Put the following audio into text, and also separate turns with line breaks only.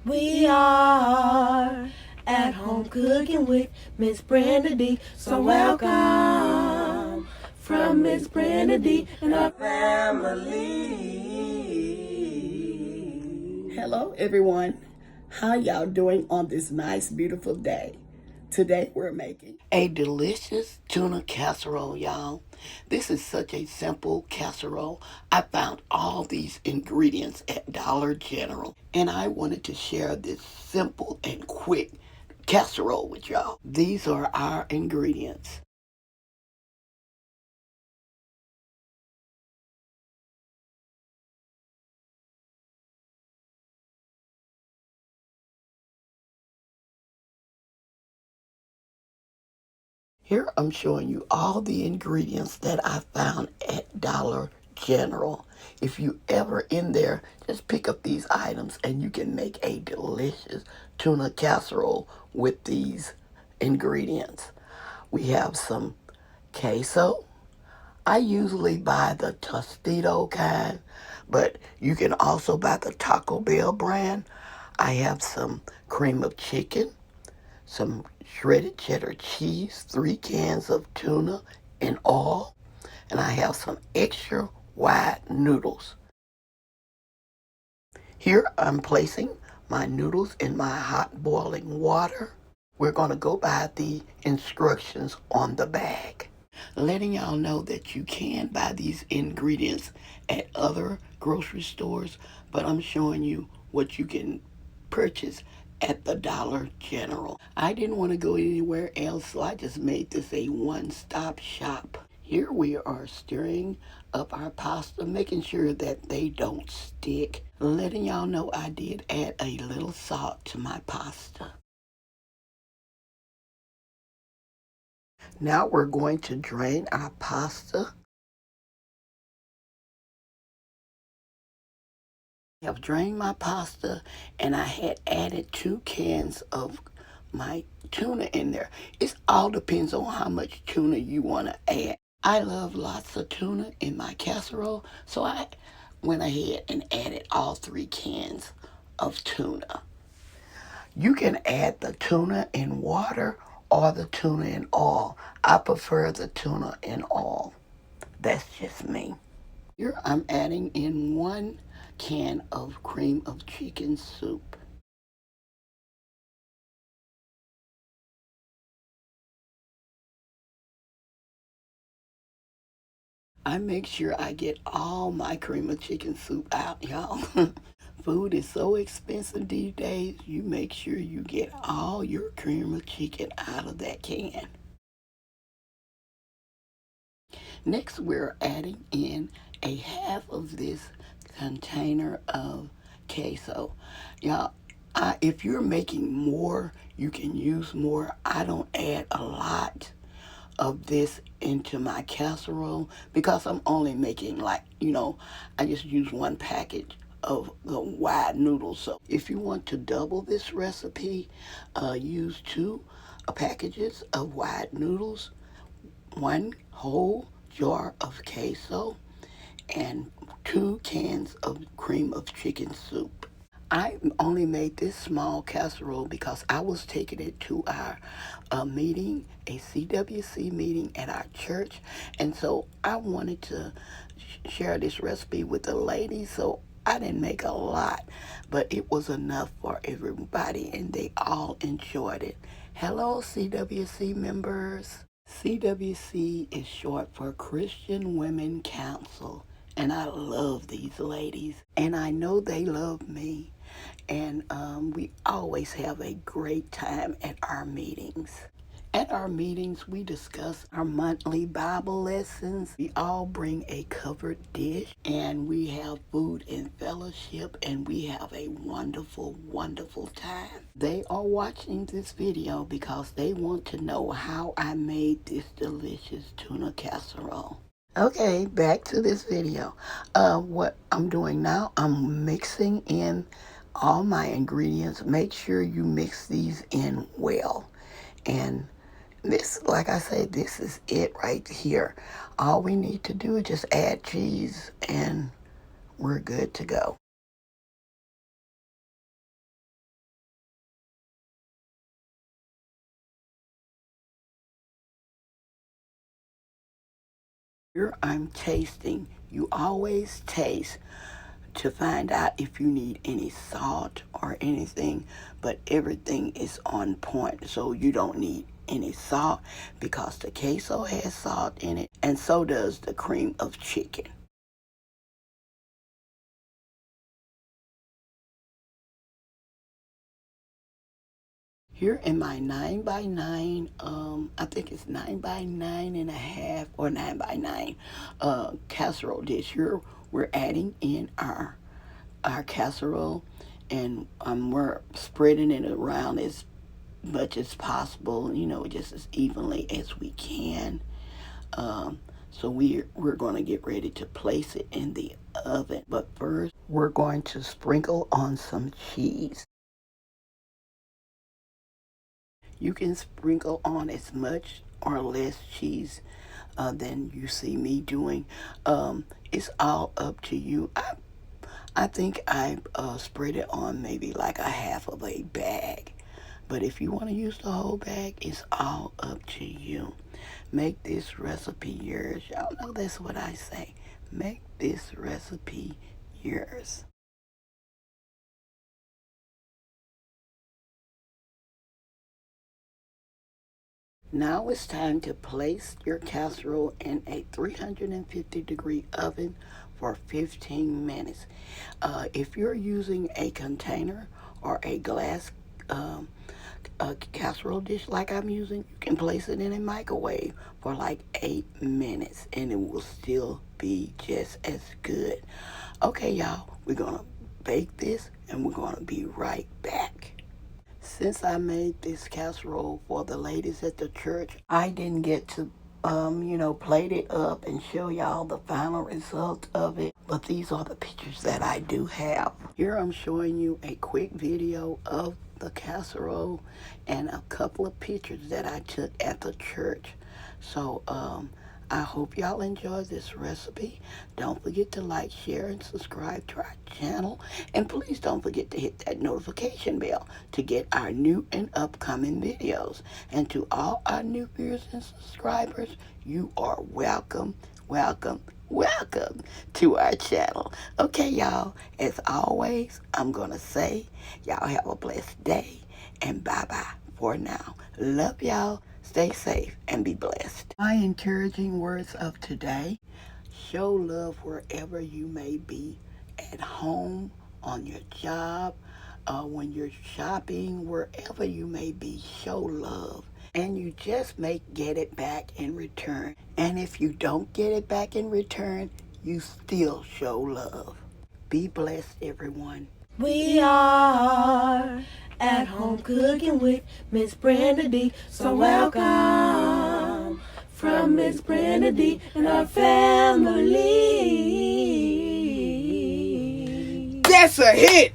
We are at home cooking with Miss Brenda D. So welcome from Miss Brenda D and our family.
Hello everyone. How y'all doing on this nice beautiful day? Today we're making a delicious tuna casserole, y'all. This is such a simple casserole. I found all these ingredients at Dollar General and I wanted to share this simple and quick casserole with y'all. These are our ingredients. Here I'm showing you all the ingredients that I found at Dollar General. If you ever in there, just pick up these items and you can make a delicious tuna casserole with these ingredients. We have some queso. I usually buy the Tostito kind, but you can also buy the Taco Bell brand. I have some cream of chicken, some shredded cheddar cheese, 3 cans of tuna and oil, and I have some extra wide noodles. Here I'm placing my noodles in my hot boiling water. We're going to go by the instructions on the bag. Letting y'all know that you can buy these ingredients at other grocery stores, but I'm showing you what you can purchase at the Dollar General. I didn't want to go anywhere else, so I just made this a one-stop shop. Here we are stirring up our pasta, making sure that they don't stick. Letting y'all know I did add a little salt to my pasta. Now we're going to drain our pasta. I've drained my pasta and I had added 2 cans of my tuna in there. It all depends on how much tuna you want to add. I love lots of tuna in my casserole, so I went ahead and added all 3 cans of tuna. You can add the tuna in water or the tuna in oil. I prefer the tuna in oil. That's just me. Here I'm adding in 1 can of cream of chicken soup. I make sure I get all my cream of chicken soup out, y'all. Food is so expensive these days, you make sure you get all your cream of chicken out of that can. Next, we're adding in a half of this container of queso. Y'all, if you're making more, you can use more. I don't add a lot of this into my casserole because I'm only making I just use 1 package of the wide noodles. So if you want to double this recipe, use 2 packages of wide noodles, 1 whole jar of queso, and 2 cans of cream of chicken soup. I only made this small casserole because I was taking it to our meeting, a CWC meeting at our church, and so I wanted to share this recipe with the ladies, so I didn't make a lot, but it was enough for everybody, and they all enjoyed it. Hello, CWC members. CWC is short for Christian Women Council, and I love these ladies, and I know they love me, and we always have a great time at our meetings. At our meetings, we discuss our monthly Bible lessons. We all bring a covered dish, and we have food and fellowship, and we have a wonderful, wonderful time. They are watching this video because they want to know how I made this delicious tuna casserole. Okay, back to this video. What I'm doing now, I'm mixing in all my ingredients. Make sure you mix these in well. And this, like I said, this is it right here. All we need to do is just add cheese and we're good to go. Here I'm tasting. You always taste to find out if you need any salt or anything, but everything is on point, so you don't need any salt because the queso has salt in it, and so does the cream of chicken. Here in my 9 by 9, I think it's 9 by 9.5 or 9 by 9 casserole dish. Here we're adding in our casserole, and we're spreading it around as much as possible, just as evenly as we can. So we're going to get ready to place it in the oven. But first, we're going to sprinkle on some cheese. You can sprinkle on as much or less cheese than you see me doing. It's all up to you. I think I spread it on maybe like a half of a bag. But if you want to use the whole bag, it's all up to you. Make this recipe yours. Y'all know that's what I say. Make this recipe yours. Now it's time to place your casserole in a 350-degree oven for 15 minutes. If you're using a container or a glass casserole dish like I'm using, you can place it in a microwave for like 8 minutes and it will still be just as good. Okay, y'all, we're going to bake this and we're going to be right back. Since I made this casserole for the ladies at the church, I didn't get to, plate it up and show y'all the final result of it. But these are the pictures that I do have. Here I'm showing you a quick video of the casserole and a couple of pictures that I took at the church. So, I hope y'all enjoy this recipe. Don't forget to like, share, and subscribe to our channel. And please don't forget to hit that notification bell to get our new and upcoming videos. And to all our new viewers and subscribers, you are welcome, welcome, welcome to our channel. Okay, y'all, as always, I'm going to say y'all have a blessed day. And bye-bye for now. Love y'all. Stay safe and be blessed. My encouraging words of today: show love wherever you may be, at home, on your job, when you're shopping, wherever you may be, show love. And you just may get it back in return. And if you don't get it back in return, you still show love. Be blessed, everyone.
We are at home cooking with Miss Brenda D. So welcome from Miss Brenda D and our family.
That's a hit!